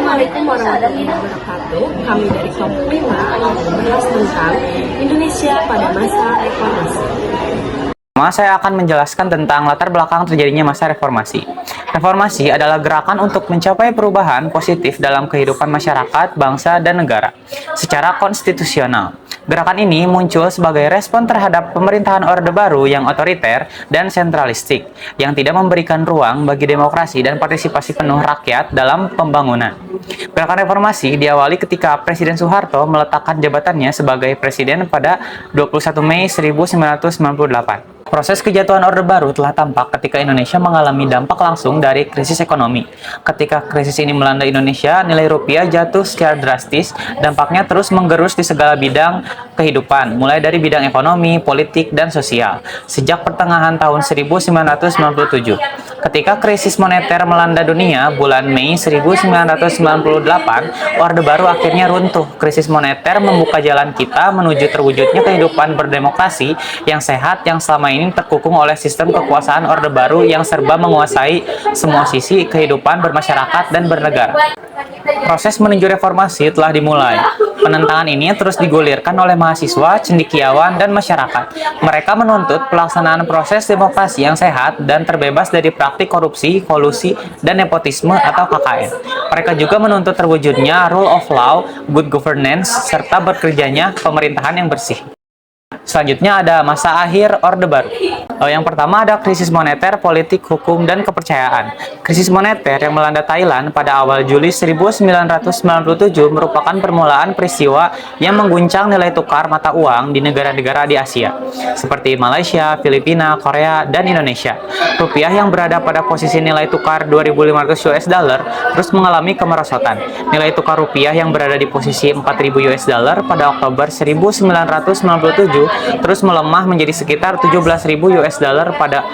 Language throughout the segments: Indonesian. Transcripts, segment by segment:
Assalamualaikum warahmatullahi wabarakatuh. Kami dari kelompok 5 akan membahas tentang Indonesia pada masa reformasi. Saya akan menjelaskan tentang latar belakang terjadinya masa reformasi. Reformasi adalah gerakan untuk mencapai perubahan positif dalam kehidupan masyarakat, bangsa, dan negara secara konstitusional. Gerakan ini muncul sebagai respon terhadap pemerintahan Orde Baru yang otoriter dan sentralistik, yang tidak memberikan ruang bagi demokrasi dan partisipasi penuh rakyat dalam pembangunan. Gerakan reformasi diawali ketika Presiden Soeharto meletakkan jabatannya sebagai presiden pada 21 Mei 1998. Proses kejatuhan Orde Baru telah tampak ketika Indonesia mengalami dampak langsung dari krisis ekonomi. Ketika krisis ini melanda Indonesia, nilai rupiah jatuh secara drastis, dampaknya terus menggerus di segala bidang kehidupan, mulai dari bidang ekonomi, politik, dan sosial. Sejak pertengahan tahun 1997, ketika krisis moneter melanda dunia, bulan Mei 1998, Orde Baru akhirnya runtuh. Krisis moneter membuka jalan kita menuju terwujudnya kehidupan berdemokrasi yang sehat yang selama ini terkukung oleh sistem kekuasaan Orde Baru yang serba menguasai semua sisi kehidupan bermasyarakat dan bernegara. Proses menuju reformasi telah dimulai. Penentangan ini terus digulirkan oleh mahasiswa, cendekiawan, dan masyarakat. Mereka menuntut pelaksanaan proses demokrasi yang sehat dan terbebas dari praktik korupsi, kolusi, dan nepotisme atau KKN. Mereka juga menuntut terwujudnya rule of law, good governance, serta bekerjanya pemerintahan yang bersih. Selanjutnya ada masa akhir Orde Baru. Yang pertama ada krisis moneter, politik, hukum, dan kepercayaan. Krisis moneter yang melanda Thailand pada awal Juli 1997 merupakan permulaan peristiwa yang mengguncang nilai tukar mata uang di negara-negara di Asia, seperti Malaysia, Filipina, Korea, dan Indonesia. Rupiah yang berada pada posisi nilai tukar 2.500 US dollar terus mengalami kemerosotan. Nilai tukar rupiah yang berada di posisi 4.000 US dollar pada Oktober 1997 terus melemah menjadi sekitar 17.000 US dollar pada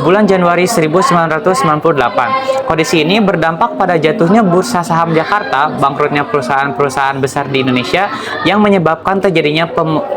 bulan Januari 1998. Kondisi ini berdampak pada jatuhnya bursa saham Jakarta, bangkrutnya perusahaan-perusahaan besar di Indonesia yang menyebabkan terjadinya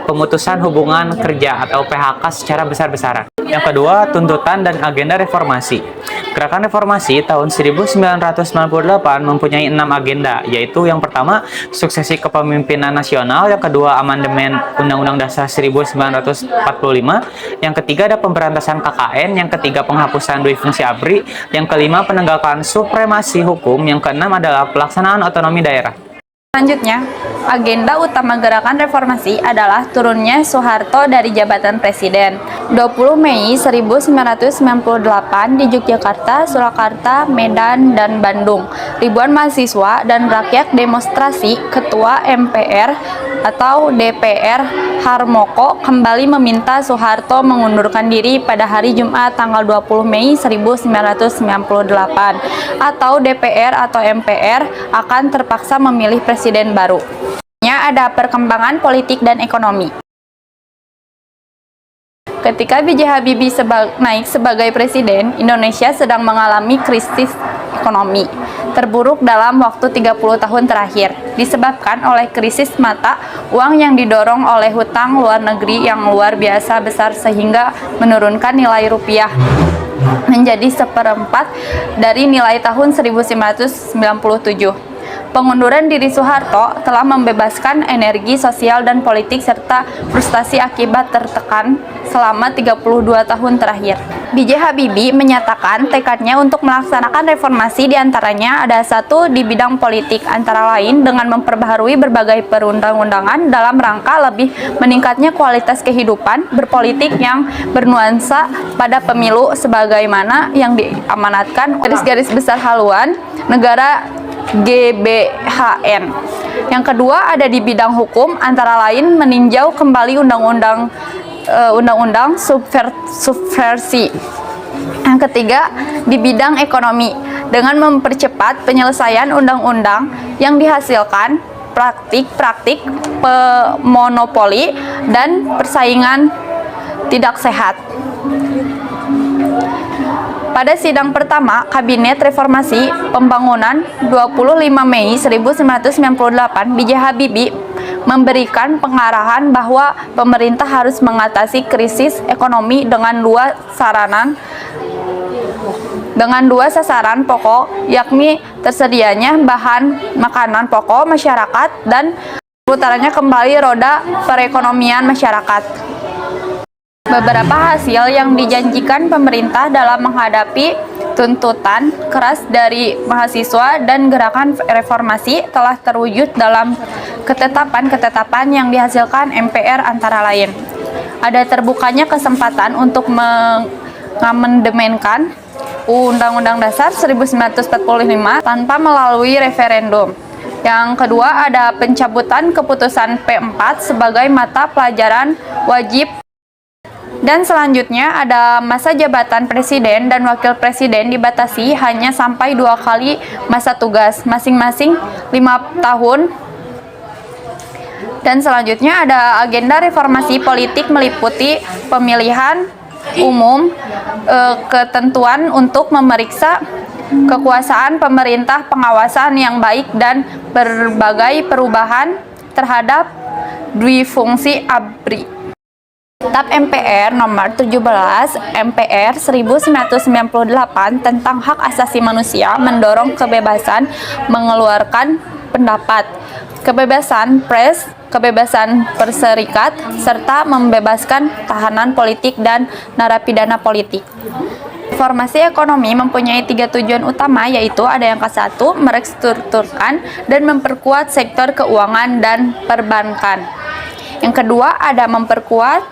pemutusan hubungan kerja atau PHK secara besar-besaran. Yang kedua, tuntutan dan agenda reformasi. Gerakan reformasi tahun 1998 mempunyai 6 agenda, yaitu yang pertama, suksesi kepemimpinan nasional, yang kedua, amandemen Undang-Undang Dasar 1945, yang ketiga ada pemberantasan KKN, yang ketiga penghapusan dui fungsi ABRI, yang kelima penegakan supremasi hukum, yang keenam adalah pelaksanaan otonomi daerah. Selanjutnya, agenda utama gerakan reformasi adalah turunnya Soeharto dari jabatan presiden. 20 Mei 1998 di Yogyakarta, Surakarta, Medan, dan Bandung, ribuan mahasiswa dan rakyat demonstrasi Ketua MPR atau DPR Harmoko kembali meminta Soeharto mengundurkan diri pada hari Jumat tanggal 20 Mei 1998 atau DPR atau MPR akan terpaksa memilih presiden baru. Ada perkembangan politik dan ekonomi. Ketika B.J. Habibie naik sebagai presiden, Indonesia sedang mengalami krisis ekonomi terburuk dalam waktu 30 tahun terakhir, disebabkan oleh krisis mata uang yang didorong oleh hutang luar negeri yang luar biasa besar sehingga menurunkan nilai rupiah menjadi seperempat dari nilai tahun 1997. Pengunduran diri Soeharto telah membebaskan energi sosial dan politik serta frustasi akibat tertekan selama 32 tahun terakhir. B.J. Habibie menyatakan tekadnya untuk melaksanakan reformasi diantaranya ada satu di bidang politik, antara lain dengan memperbaharui berbagai perundang-undangan dalam rangka lebih meningkatnya kualitas kehidupan berpolitik yang bernuansa pada pemilu sebagaimana yang diamanatkan garis-garis besar haluan negara GBHN. Yang kedua ada di bidang hukum, antara lain meninjau kembali undang-undang subversi. Yang ketiga di bidang ekonomi dengan mempercepat penyelesaian undang-undang yang dihasilkan praktik-praktik monopoli dan persaingan tidak sehat. Pada sidang pertama Kabinet Reformasi Pembangunan 25 Mei 1998, B.J. Habibie memberikan pengarahan bahwa pemerintah harus mengatasi krisis ekonomi dengan dua sarana dengan dua sasaran pokok, yakni tersedianya bahan makanan pokok masyarakat dan putarannya kembali roda perekonomian masyarakat. Beberapa hasil yang dijanjikan pemerintah dalam menghadapi tuntutan keras dari mahasiswa dan gerakan reformasi telah terwujud dalam ketetapan-ketetapan yang dihasilkan MPR antara lain. Ada terbukanya kesempatan untuk mengamandemenkan Undang-Undang Dasar 1945 tanpa melalui referendum. Yang kedua, ada pencabutan keputusan P4 sebagai mata pelajaran wajib. Dan selanjutnya ada masa jabatan presiden dan wakil presiden dibatasi hanya sampai 2 kali masa tugas, masing-masing 5 tahun. Dan selanjutnya ada agenda reformasi politik meliputi pemilihan umum, ketentuan untuk memeriksa kekuasaan pemerintah, pengawasan yang baik, dan berbagai perubahan terhadap duifungsi ABRI. Kitab MPR nomor 17 MPR 1998 tentang hak asasi manusia mendorong kebebasan mengeluarkan pendapat, kebebasan pers, kebebasan berserikat, serta membebaskan tahanan politik dan narapidana politik. Reformasi ekonomi mempunyai 3 tujuan utama, yaitu ada yang ke-1, merestrukturkan dan memperkuat sektor keuangan dan perbankan. Yang kedua, ada memperkuat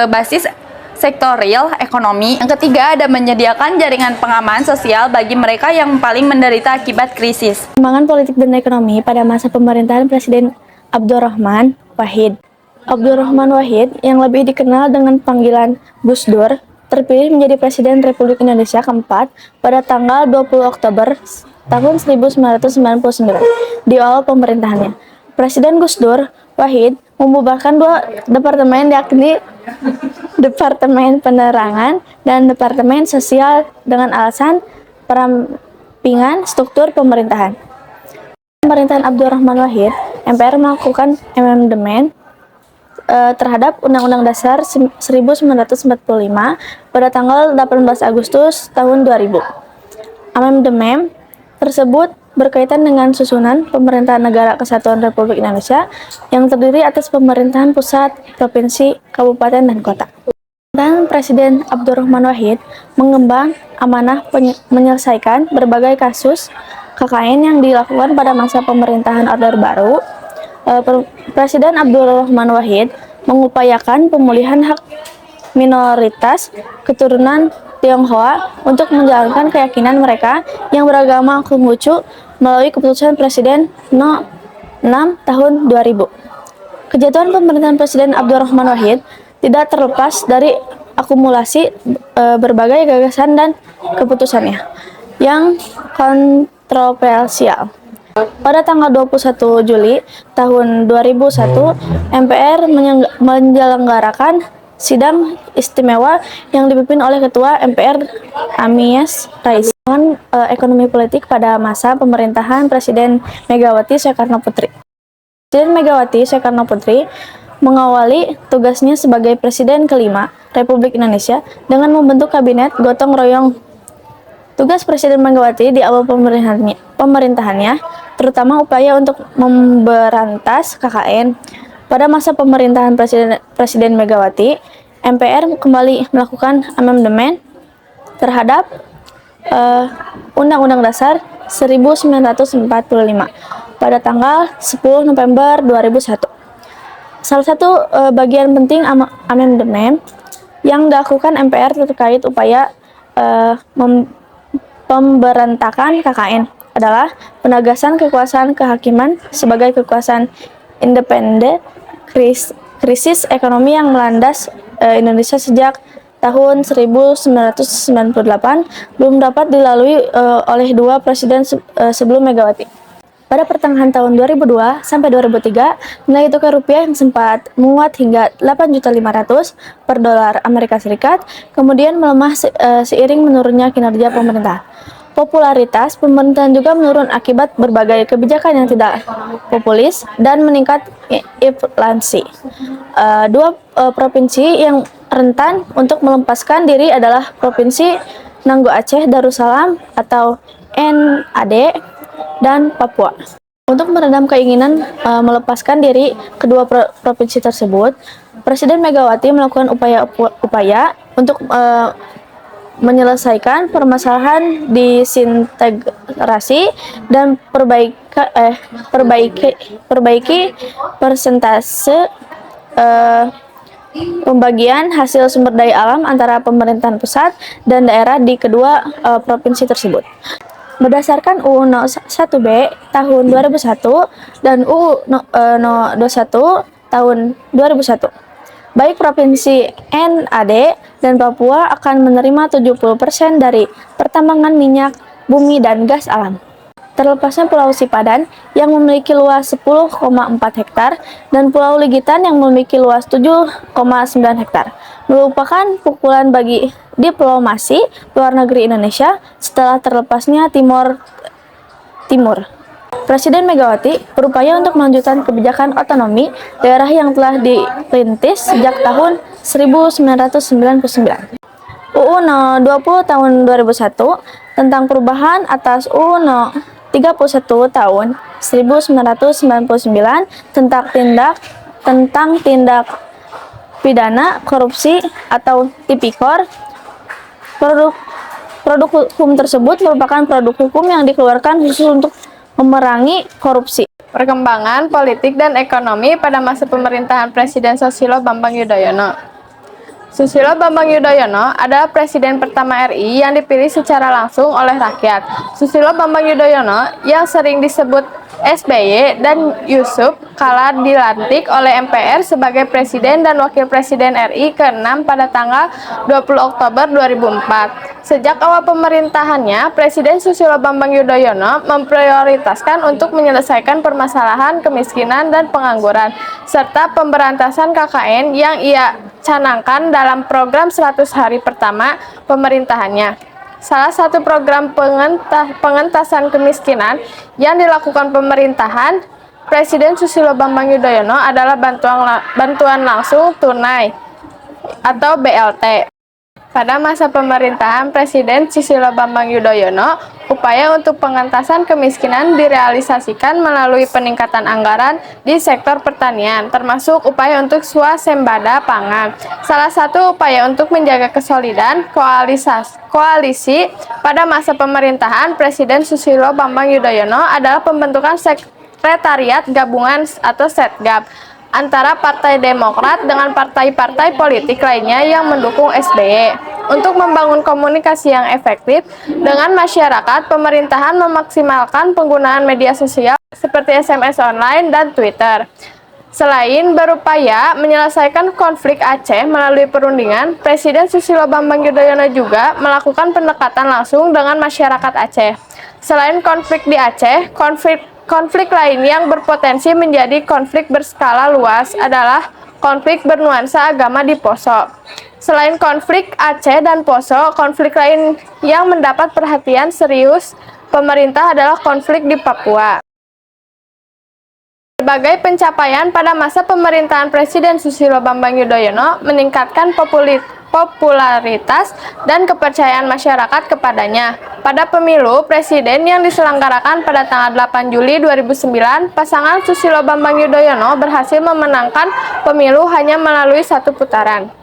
basis sektor real ekonomi. Yang ketiga, ada menyediakan jaringan pengaman sosial bagi mereka yang paling menderita akibat krisis. Perkembangan politik dan ekonomi pada masa pemerintahan Presiden Abdurrahman Wahid. Abdurrahman Wahid, yang lebih dikenal dengan panggilan Gus Dur, terpilih menjadi Presiden Republik Indonesia keempat pada tanggal 20 Oktober tahun 1999 di awal pemerintahannya. Presiden Gus Dur Wahid membubarkan 2 departemen, yakni Departemen Penerangan dan Departemen Sosial dengan alasan perampingan struktur pemerintahan. Pemerintahan Abdurrahman Wahid, MPR melakukan amandemen terhadap Undang-Undang Dasar 1945 pada tanggal 18 Agustus tahun 2000. Amandemen tersebut berkaitan dengan susunan Pemerintahan Negara Kesatuan Republik Indonesia yang terdiri atas pemerintahan pusat, provinsi, kabupaten, dan kota. Pemerintahan Presiden Abdurrahman Wahid mengemban amanah menyelesaikan berbagai kasus KKN yang dilakukan pada masa pemerintahan Orde Baru. Presiden Abdurrahman Wahid mengupayakan pemulihan hak minoritas keturunan Tionghoa untuk menjalankan keyakinan mereka yang beragama Konghucu melalui keputusan Presiden No. 6 tahun 2000. Kejatuhan pemerintahan Presiden Abdurrahman Wahid tidak terlepas dari akumulasi berbagai gagasan dan keputusannya yang kontroversial. Pada tanggal 21 Juli tahun 2001, MPR menyelenggarakan sidang istimewa yang dipimpin oleh Ketua MPR Amies Rais. Ekonomi politik pada masa pemerintahan Presiden Megawati Soekarno Putri. Presiden Megawati Soekarno Putri mengawali tugasnya sebagai Presiden kelima Republik Indonesia dengan membentuk kabinet gotong royong. Tugas Presiden Megawati di awal pemerintahannya terutama upaya untuk memberantas KKN. Pada masa pemerintahan Presiden Megawati, MPR kembali melakukan amandemen terhadap Undang-Undang Dasar 1945 pada tanggal 10 November 2001. Salah satu bagian penting amandemen yang dilakukan MPR terkait upaya pemberontakan KKN adalah penegasan kekuasaan kehakiman sebagai kekuasaan independen. Krisis ekonomi yang melandas Indonesia sejak tahun 1998 belum dapat dilalui oleh 2 presiden sebelum Megawati. Pada pertengahan tahun 2002 sampai 2003, nilai tukar rupiah yang sempat menguat hingga 8.500.000 per dolar Amerika Serikat, kemudian melemah seiring menurunnya kinerja pemerintah. Popularitas pemerintahan juga menurun akibat berbagai kebijakan yang tidak populis dan meningkat inflasi. 2 provinsi yang rentan untuk melepaskan diri adalah Provinsi Nanggo Aceh Darussalam atau NAD, dan Papua. Untuk meredam keinginan melepaskan diri kedua provinsi tersebut, Presiden Megawati melakukan upaya untuk menyelesaikan permasalahan disintegrasi dan perbaiki persentase pembagian hasil sumber daya alam antara pemerintahan pusat dan daerah di kedua provinsi tersebut. Berdasarkan UU No. 1B tahun 2001 dan UU No. 21 tahun 2001, baik Provinsi NAD dan Papua akan menerima 70% dari pertambangan minyak, bumi, dan gas alam. Terlepasnya Pulau Sipadan yang memiliki luas 10,4 hektar dan Pulau Ligitan yang memiliki luas 7,9 hektar merupakan pukulan bagi diplomasi luar negeri Indonesia setelah terlepasnya Timor. Presiden Megawati berupaya untuk melanjutkan kebijakan otonomi daerah yang telah dirintis sejak tahun 1999. UU No. 20 tahun 2001 tentang perubahan atas UU No. 31 tahun 1999 tentang tindak pidana korupsi atau Tipikor. Produk hukum tersebut merupakan produk hukum yang dikeluarkan khusus untuk memerangi korupsi. Perkembangan politik dan ekonomi pada masa pemerintahan Presiden Susilo Bambang Yudhoyono. Susilo Bambang Yudhoyono adalah presiden pertama RI yang dipilih secara langsung oleh rakyat. Susilo Bambang Yudhoyono yang sering disebut SBY dan Yusuf kala dilantik oleh MPR sebagai presiden dan wakil presiden RI ke-6 pada tanggal 20 Oktober 2004. Sejak awal pemerintahannya, Presiden Susilo Bambang Yudhoyono memprioritaskan untuk menyelesaikan permasalahan kemiskinan dan pengangguran, serta pemberantasan KKN yang ia canangkan dalam program 100 hari pertama pemerintahannya. Salah satu program pengentasan kemiskinan yang dilakukan pemerintahan Presiden Susilo Bambang Yudhoyono adalah bantuan langsung tunai atau BLT. Pada masa pemerintahan Presiden Susilo Bambang Yudhoyono, upaya untuk pengentasan kemiskinan direalisasikan melalui peningkatan anggaran di sektor pertanian, termasuk upaya untuk swasembada pangan. Salah satu upaya untuk menjaga kesolidan koalisi pada masa pemerintahan Presiden Susilo Bambang Yudhoyono adalah pembentukan Sekretariat Gabungan atau Setgab antara Partai Demokrat dengan partai-partai politik lainnya yang mendukung SBY. Untuk membangun komunikasi yang efektif dengan masyarakat, pemerintahan memaksimalkan penggunaan media sosial seperti SMS online dan Twitter. Selain berupaya menyelesaikan konflik Aceh melalui perundingan, Presiden Susilo Bambang Yudhoyono juga melakukan pendekatan langsung dengan masyarakat Aceh. Selain konflik di Aceh, konflik lain yang berpotensi menjadi konflik berskala luas adalah konflik bernuansa agama di Poso. Selain konflik Aceh dan Poso, konflik lain yang mendapat perhatian serius pemerintah adalah konflik di Papua. Sebagai pencapaian pada masa pemerintahan Presiden Susilo Bambang Yudhoyono meningkatkan popularitas dan kepercayaan masyarakat kepadanya. Pada pemilu presiden yang diselenggarakan pada tanggal 8 Juli 2009, pasangan Susilo Bambang Yudhoyono berhasil memenangkan pemilu hanya melalui satu putaran.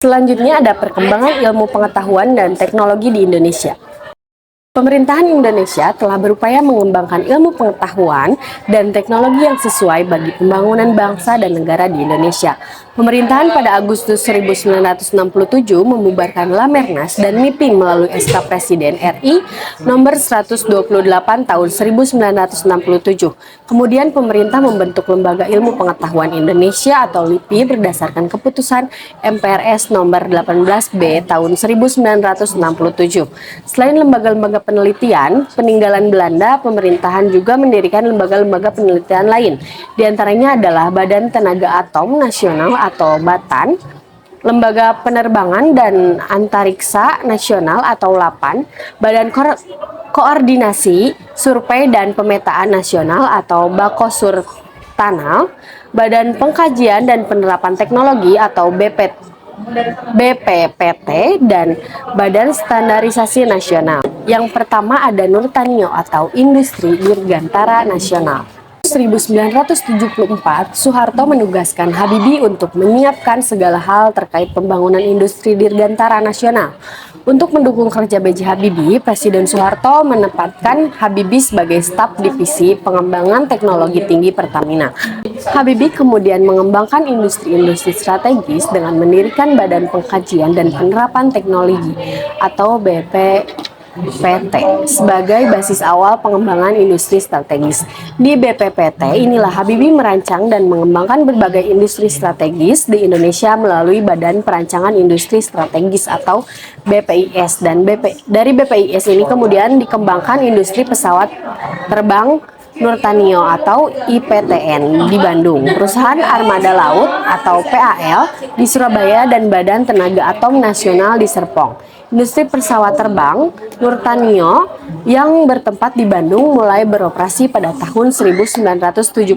Selanjutnya ada perkembangan ilmu pengetahuan dan teknologi di Indonesia. Pemerintahan Indonesia telah berupaya mengembangkan ilmu pengetahuan dan teknologi yang sesuai bagi pembangunan bangsa dan negara di Indonesia. Pemerintahan pada Agustus 1967 membubarkan Lamernas dan MIPIM melalui SK Presiden RI nomor 128 tahun 1967. Kemudian pemerintah membentuk Lembaga Ilmu Pengetahuan Indonesia atau LIPI berdasarkan keputusan MPRS nomor 18B tahun 1967. Selain lembaga-lembaga penelitian, peninggalan Belanda, pemerintahan juga mendirikan lembaga-lembaga penelitian lain. Di antaranya adalah Badan Tenaga Atom Nasional atau BATAN, Lembaga Penerbangan dan Antariksa Nasional atau LAPAN, Badan Koordinasi Survei dan Pemetaan Nasional atau Bakosurtanal, Badan Pengkajian dan Penerapan Teknologi atau BPPT, dan Badan Standarisasi Nasional. Yang pertama ada Nurtanio atau Industri Dirgantara Nasional. 1974, Soeharto menugaskan Habibie untuk menyiapkan segala hal terkait pembangunan industri dirgantara nasional. Untuk mendukung kerja B.J. Habibie, Presiden Soeharto menempatkan Habibie sebagai staf divisi pengembangan teknologi tinggi Pertamina. Habibie kemudian mengembangkan industri-industri strategis dengan mendirikan Badan Pengkajian dan Penerapan Teknologi atau BPPT sebagai basis awal pengembangan industri strategis. Di BPPT inilah Habibie merancang dan mengembangkan berbagai industri strategis di Indonesia melalui Badan Perancangan Industri Strategis atau BPIS, dan dari BPIS ini kemudian dikembangkan industri pesawat terbang Nurtanio atau IPTN di Bandung, perusahaan armada laut atau PAL di Surabaya, dan Badan Tenaga Atom Nasional di Serpong. Industri pesawat terbang Nurtanio yang bertempat di Bandung mulai beroperasi pada tahun 1976.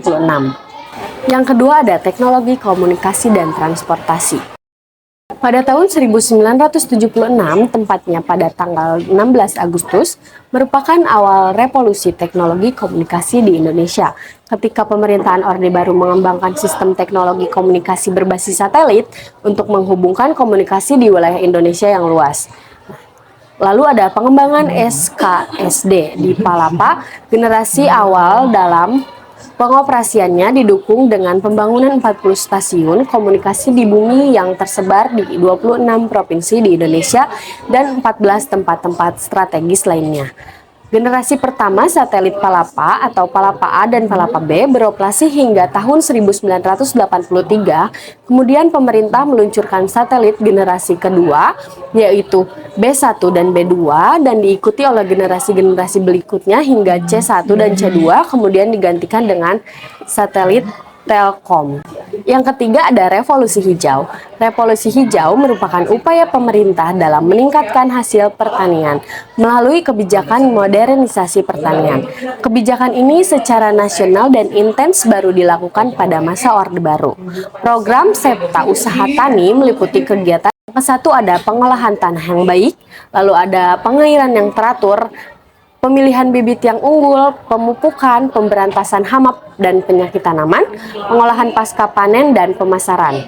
Yang kedua ada teknologi komunikasi dan transportasi. Pada tahun 1976, tempatnya pada tanggal 16 Agustus, merupakan awal revolusi teknologi komunikasi di Indonesia. Ketika pemerintahan Orde Baru mengembangkan sistem teknologi komunikasi berbasis satelit untuk menghubungkan komunikasi di wilayah Indonesia yang luas. Lalu ada pengembangan SKSD di Palapa, generasi awal dalam pengoperasiannya didukung dengan pembangunan 40 stasiun komunikasi di bumi yang tersebar di 26 provinsi di Indonesia dan 14 tempat-tempat strategis lainnya. Generasi pertama satelit Palapa atau Palapa A dan Palapa B beroperasi hingga tahun 1983, kemudian pemerintah meluncurkan satelit generasi kedua yaitu B1 dan B2 dan diikuti oleh generasi-generasi berikutnya hingga C1 dan C2, kemudian digantikan dengan satelit Telkom. Yang ketiga ada revolusi hijau. Revolusi hijau merupakan upaya pemerintah dalam meningkatkan hasil pertanian melalui kebijakan modernisasi pertanian. Kebijakan ini secara nasional dan intens baru dilakukan pada masa Orde Baru. Program Septa Usaha Tani meliputi kegiatan yang ke-1 ada pengolahan tanah yang baik, lalu ada pengairan yang teratur, pemilihan bibit yang unggul, pemupukan, pemberantasan hama dan penyakit tanaman, pengolahan pasca panen, dan pemasaran.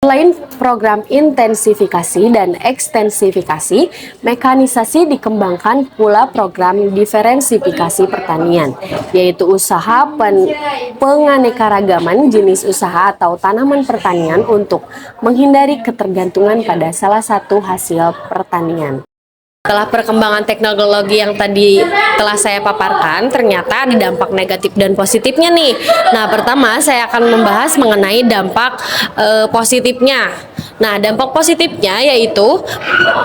Selain program intensifikasi dan ekstensifikasi, mekanisasi dikembangkan pula program diferensifikasi pertanian, yaitu usaha penganekaragaman jenis usaha atau tanaman pertanian untuk menghindari ketergantungan pada salah satu hasil pertanian. Setelah perkembangan teknologi yang tadi telah saya paparkan, ternyata ada dampak negatif dan positifnya nih. Nah, pertama saya akan membahas mengenai dampak positifnya. Nah, dampak positifnya yaitu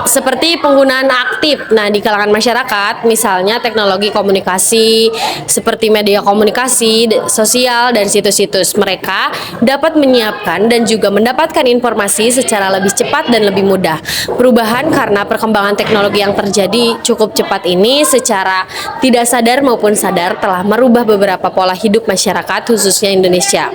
seperti penggunaan aktif. Nah, di kalangan masyarakat, misalnya teknologi komunikasi seperti media komunikasi, sosial, dan situs-situs, mereka dapat menyiapkan dan juga mendapatkan informasi secara lebih cepat dan lebih mudah. Perubahan karena perkembangan teknologi yang terjadi cukup cepat ini secara tidak sadar maupun sadar telah merubah beberapa pola hidup masyarakat, khususnya Indonesia.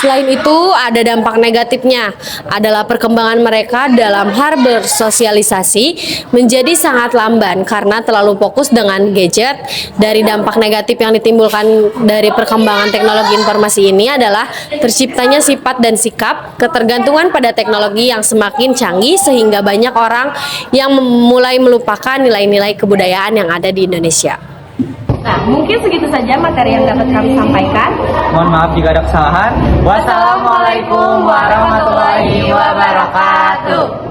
Selain itu, ada dampak negatifnya adalah perkembangan mereka dalam hal bersosialisasi menjadi sangat lamban karena terlalu fokus dengan gadget. Dari dampak negatif yang ditimbulkan dari perkembangan teknologi informasi ini adalah terciptanya sifat dan sikap ketergantungan pada teknologi yang semakin canggih sehingga banyak orang yang mulai melupakan nilai-nilai kebudayaan yang ada di Indonesia. Nah, mungkin segitu saja materi yang dapat kami sampaikan. Mohon maaf jika ada kesalahan. Wassalamualaikum warahmatullahi wabarakatuh.